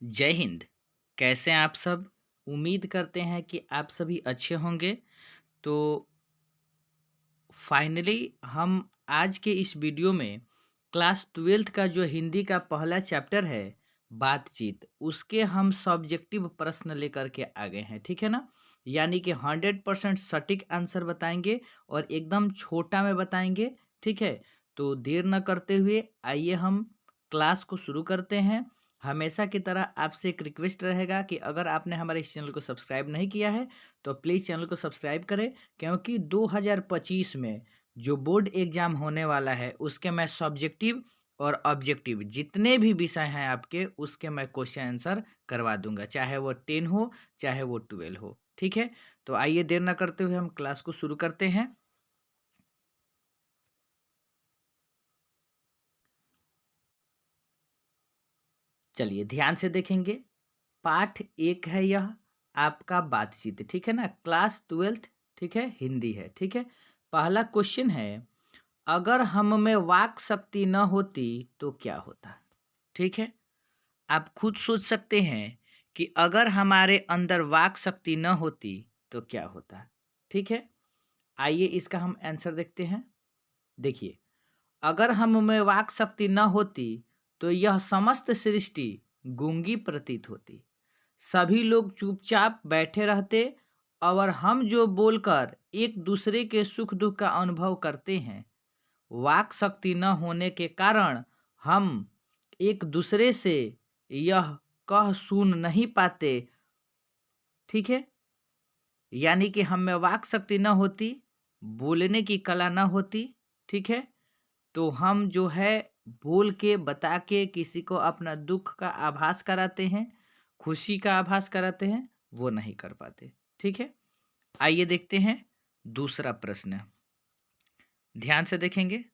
जय हिंद। कैसे हैं आप सब? उम्मीद करते हैं कि आप सभी अच्छे होंगे। तो फाइनली हम आज के इस वीडियो में क्लास 12th का जो हिंदी का पहला चैप्टर है बातचीत, उसके हम सब्जेक्टिव प्रश्न लेकर के आ गए हैं, ठीक है ना? यानी कि 100% सटीक आंसर बताएंगे और एकदम छोटा में बताएंगे, ठीक है? तो देर न करते हुए आइए हम क्लास को शुरू करते हैं। हमेशा की तरह आपसे एक रिक्वेस्ट रहेगा कि अगर आपने हमारे इस चैनल को सब्सक्राइब नहीं किया है तो प्लीज़ चैनल को सब्सक्राइब करें, क्योंकि 2025 में जो बोर्ड एग्जाम होने वाला है उसके मैं सब्जेक्टिव और ऑब्जेक्टिव जितने भी विषय हैं आपके उसके मैं क्वेश्चन आंसर करवा दूंगा, चाहे वो 10 हो चाहे वो 12 हो, ठीक है? तो आइए देर ना करते हुए हम क्लास को शुरू करते हैं। चलिए ध्यान से देखेंगे। पाठ एक है यह आपका बातचीत, ठीक है ना? क्लास 12th, ठीक है, हिंदी है, ठीक है। पहला क्वेश्चन है, अगर हम में वाक शक्ति न होती तो क्या होता? ठीक है, आप खुद सोच सकते हैं कि अगर हमारे अंदर वाक शक्ति न होती तो क्या होता। ठीक है, आइए इसका हम आंसर देखते हैं। देखिए, अगर हम में वाक शक्ति न होती तो यह समस्त सृष्टि गूंगी प्रतीत होती। सभी लोग चुपचाप बैठे रहते और हम जो बोलकर एक दूसरे के सुख दुख का अनुभव करते हैं, वाक शक्ति न होने के कारण हम एक दूसरे से यह कह सुन नहीं पाते। ठीक है, यानी कि हम में वाक शक्ति न होती, बोलने की कला न होती, ठीक है, तो हम जो है बोल के बता के किसी को अपना दुख का आभास कराते हैं, खुशी का आभास कराते हैं, वो नहीं कर पाते। ठीक है, आइए देखते हैं दूसरा प्रश्न। ध्यान से देखेंगे,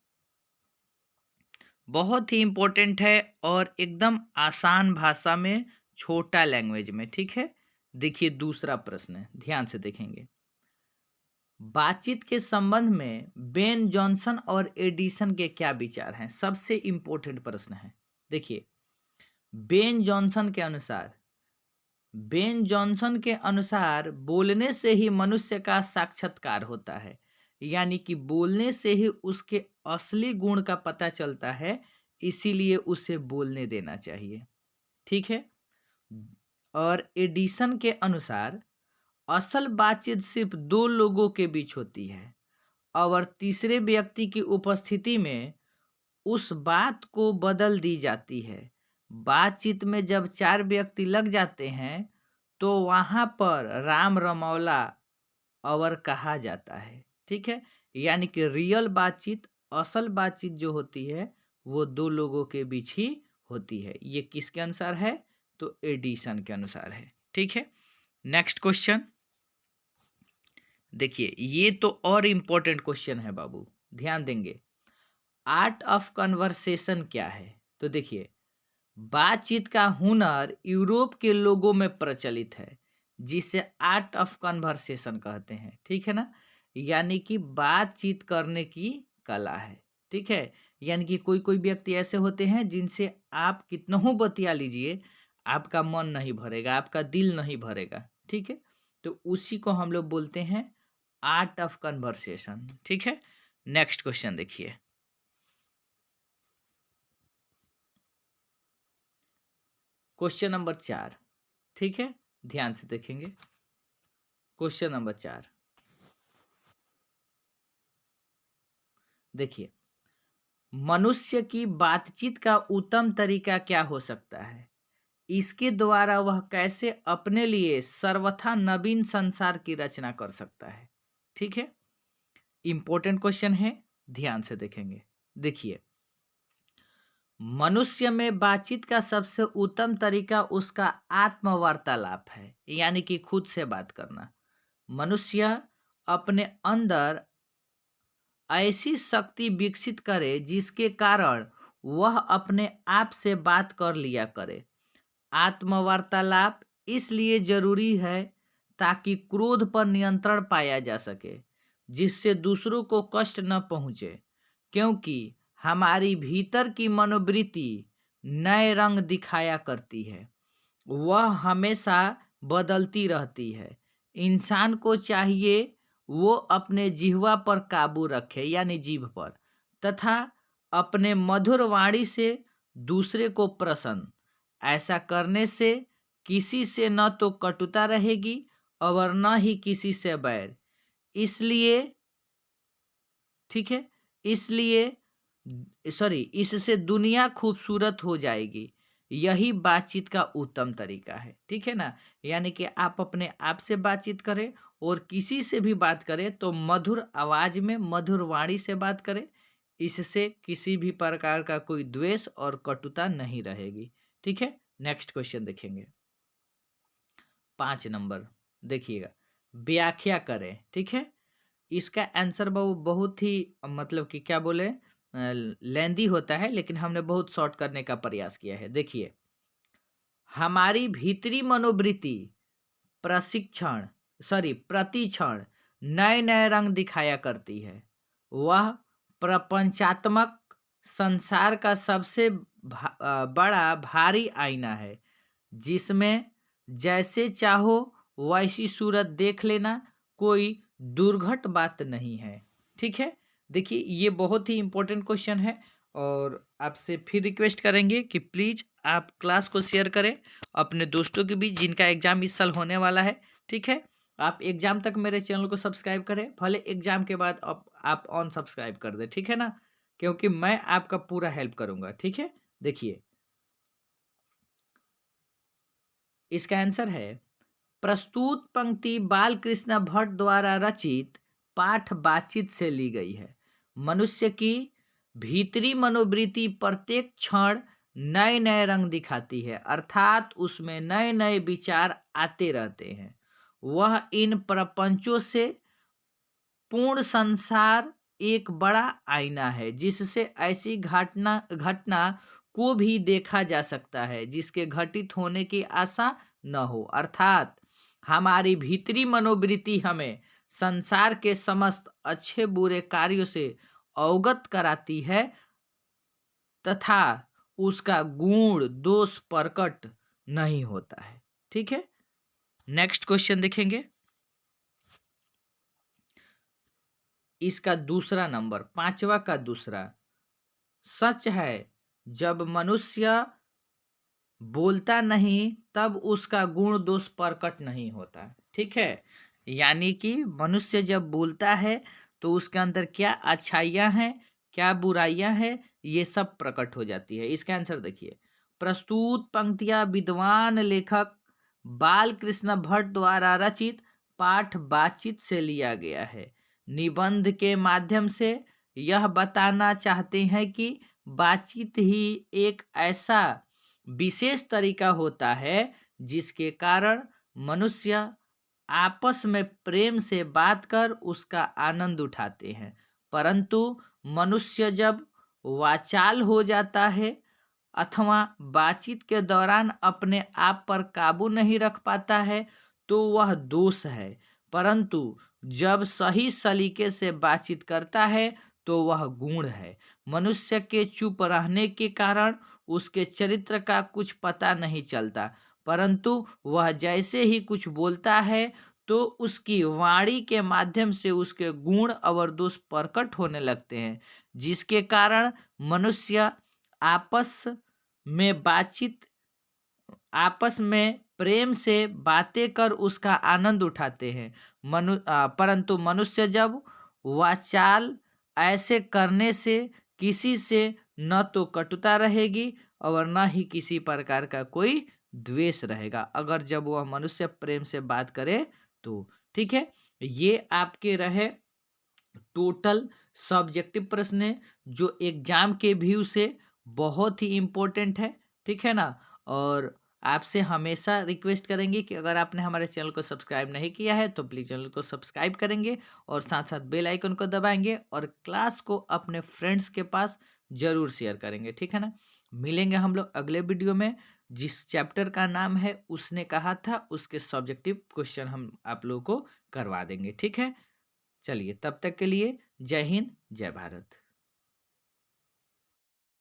बहुत ही इम्पोर्टेंट है और एकदम आसान भाषा में, छोटा लैंग्वेज में, ठीक है। देखिए दूसरा प्रश्न, ध्यान से देखेंगे। बातचीत के संबंध में बेन जॉनसन और एडिसन के क्या विचार हैं? सबसे इम्पोर्टेंट प्रश्न है। देखिए, बेन जॉनसन के अनुसार, बोलने से ही मनुष्य का साक्षात्कार होता है, यानी कि बोलने से ही उसके असली गुण का पता चलता है, इसीलिए उसे बोलने देना चाहिए। ठीक है, और एडिसन के अनुसार असल बातचीत सिर्फ दो लोगों के बीच होती है और तीसरे व्यक्ति की उपस्थिति में उस बात को बदल दी जाती है। बातचीत में जब चार व्यक्ति लग जाते हैं तो वहां पर राम रमौला और कहा जाता है। ठीक है, यानी कि रियल बातचीत, असल बातचीत जो होती है वो दो लोगों के बीच ही होती है। ये किसके अनुसार है? तो एडिसन के अनुसार है। ठीक है, नेक्स्ट क्वेश्चन देखिए, ये तो और इम्पोर्टेंट क्वेश्चन है बाबू, ध्यान देंगे। आर्ट ऑफ कन्वर्सेशन क्या है? तो देखिए, बातचीत का हुनर यूरोप के लोगों में प्रचलित है, जिसे आर्ट ऑफ कन्वर्सेशन कहते हैं। ठीक है ना, यानी कि बातचीत करने की कला है। ठीक है, यानी कि कोई कोई व्यक्ति ऐसे होते हैं जिनसे आप कितना हो बतिया लीजिए, आपका मन नहीं भरेगा, आपका दिल नहीं भरेगा। ठीक है, तो उसी को हम लोग बोलते हैं आर्ट ऑफ कन्वर्सेशन। ठीक है, नेक्स्ट क्वेश्चन देखिए। क्वेश्चन नंबर 4, ठीक है, ध्यान से देखेंगे। क्वेश्चन नंबर 4, देखिए, मनुष्य की बातचीत का उत्तम तरीका क्या हो सकता है? इसके द्वारा वह कैसे अपने लिए सर्वथा नवीन संसार की रचना कर सकता है? ठीक है, इंपॉर्टेंट क्वेश्चन है, ध्यान से देखेंगे। देखिए, मनुष्य में बातचीत का सबसे उत्तम तरीका उसका आत्मवार्तालाप है, यानी कि खुद से बात करना। मनुष्य अपने अंदर ऐसी शक्ति विकसित करे जिसके कारण वह अपने आप से बात कर लिया करे। आत्मवार्तालाप इसलिए जरूरी है ताकि क्रोध पर नियंत्रण पाया जा सके, जिससे दूसरों को कष्ट न पहुंचे, क्योंकि हमारी भीतर की मनोवृत्ति नए रंग दिखाया करती है। वह हमेशा बदलती रहती है। इंसान को चाहिए वो अपने जिह्वा पर काबू रखे यानी जीभ पर, तथा अपने मधुर वाणी से दूसरे को प्रसन्न। ऐसा करने से किसी से न तो कटुता रहेगी और न ही किसी से बैर। इसलिए ठीक है, इसलिए इससे दुनिया खूबसूरत हो जाएगी। यही बातचीत का उत्तम तरीका है, ठीक है ना? यानी कि आप अपने आप से बातचीत करें और किसी से भी बात करें तो मधुर आवाज में, मधुर वाणी से बात करें। इससे किसी भी प्रकार का कोई द्वेष और कटुता नहीं रहेगी, ठीक है? नेक्स्ट क्वेश्चन देखेंगे। 5 नंबर देखिएगा, व्याख्या करें, ठीक है? इसका आंसर बहुत ही मतलब कि क्या बोले लेंदी होता है, लेकिन हमने बहुत शॉर्ट करने का प्रयास किया है। देखिए, हमारी भीतरी मनोवृत्ति प्रतिक्षण नए नए रंग दिखाया करती है। वह प्रपंचात्मक संसार का सबसे बड़ा भारी आईना है, जिसमें जैसे चाहो वैसी सूरत देख लेना कोई दुर्घट बात नहीं है, ठीक है? देखिए, ये बहुत ही इम्पोर्टेंट क्वेश्चन है और आपसे फिर रिक्वेस्ट करेंगे कि प्लीज़ आप क्लास को शेयर करें अपने दोस्तों के बीच जिनका एग्ज़ाम इस साल होने वाला है, ठीक है? आप एग्ज़ाम तक मेरे चैनल को सब्सक्राइब करें, भले एग्ज़ाम के बाद आप अनसब्सक्राइब कर दें, ठीक है ना? क्योंकि मैं आपका पूरा हेल्प करूँगा, ठीक है? देखिए, इसका आंसर है, प्रस्तुत पंक्ति बालकृष्ण भट्ट द्वारा रचित पाठ बातचीत से ली गई है। मनुष्य की भीतरी मनोवृत्ति प्रत्येक क्षण नए नए रंग दिखाती है, अर्थात उसमें नए नए विचार आते रहते हैं। वह इन प्रपंचों से पूर्ण संसार एक बड़ा आईना है, जिससे ऐसी घटना घटना को भी देखा जा सकता है जिसके घटित होने की आशा न हो। अर्थात हमारी भीतरी मनोवृत्ति हमें संसार के समस्त अच्छे बुरे कार्यों से अवगत कराती है तथा उसका गुण दोष प्रकट नहीं होता है, ठीक है? नेक्स्ट क्वेश्चन देखेंगे। इसका दूसरा नंबर, 5वां का दूसरा, सच है जब मनुष्य बोलता नहीं तब उसका गुण दोष प्रकट नहीं होता, ठीक है? यानी कि मनुष्य जब बोलता है तो उसके अंदर क्या अच्छाइयाँ हैं, क्या बुराइयाँ हैं, ये सब प्रकट हो जाती है। इसका आंसर देखिए, प्रस्तुत पंक्तियाँ विद्वान लेखक बालकृष्ण भट्ट द्वारा रचित पाठ बातचीत से लिया गया है। निबंध के माध्यम से यह बताना चाहते हैं कि बातचीत ही एक ऐसा विशेष तरीका होता है जिसके कारण मनुष्य आपस में प्रेम से बात कर उसका आनंद उठाते हैं। परंतु मनुष्य जब वाचाल हो जाता है अथवा बातचीत के दौरान अपने आप पर काबू नहीं रख पाता है तो वह दोष है। परंतु जब सही सलीके से बातचीत करता है तो वह गुण है। मनुष्य के चुप रहने के कारण उसके चरित्र का कुछ पता नहीं चलता, परंतु वह जैसे ही कुछ बोलता है तो उसकी वाणी के माध्यम से उसके गुण और दोष प्रकट होने लगते हैं, जिसके कारण मनुष्य आपस में बातचीत आपस में प्रेम से बातें कर उसका आनंद उठाते हैं। परंतु मनुष्य जब वाचाल ऐसे करने से किसी से न तो कटुता रहेगी और न ही किसी प्रकार का कोई द्वेष रहेगा, अगर जब वह मनुष्य प्रेम से बात करे तो, ठीक है? ये आपके रहे टोटल सब्जेक्टिव प्रश्न है जो एग्जाम के व्यू से बहुत ही इम्पोर्टेंट है, ठीक है ना? और आपसे हमेशा रिक्वेस्ट करेंगे कि अगर आपने हमारे चैनल को सब्सक्राइब नहीं किया है तो प्लीज़ चैनल को सब्सक्राइब करेंगे और साथ साथ बेल आइकन को दबाएंगे और क्लास को अपने फ्रेंड्स के पास ज़रूर शेयर करेंगे, ठीक है ना? मिलेंगे हम लोग अगले वीडियो में। जिस चैप्टर का नाम है उसने कहा था उसके सब्जेक्टिव क्वेश्चन हम आप लोगों को करवा देंगे, ठीक है? चलिए, तब तक के लिए जय हिंद, जय भारत।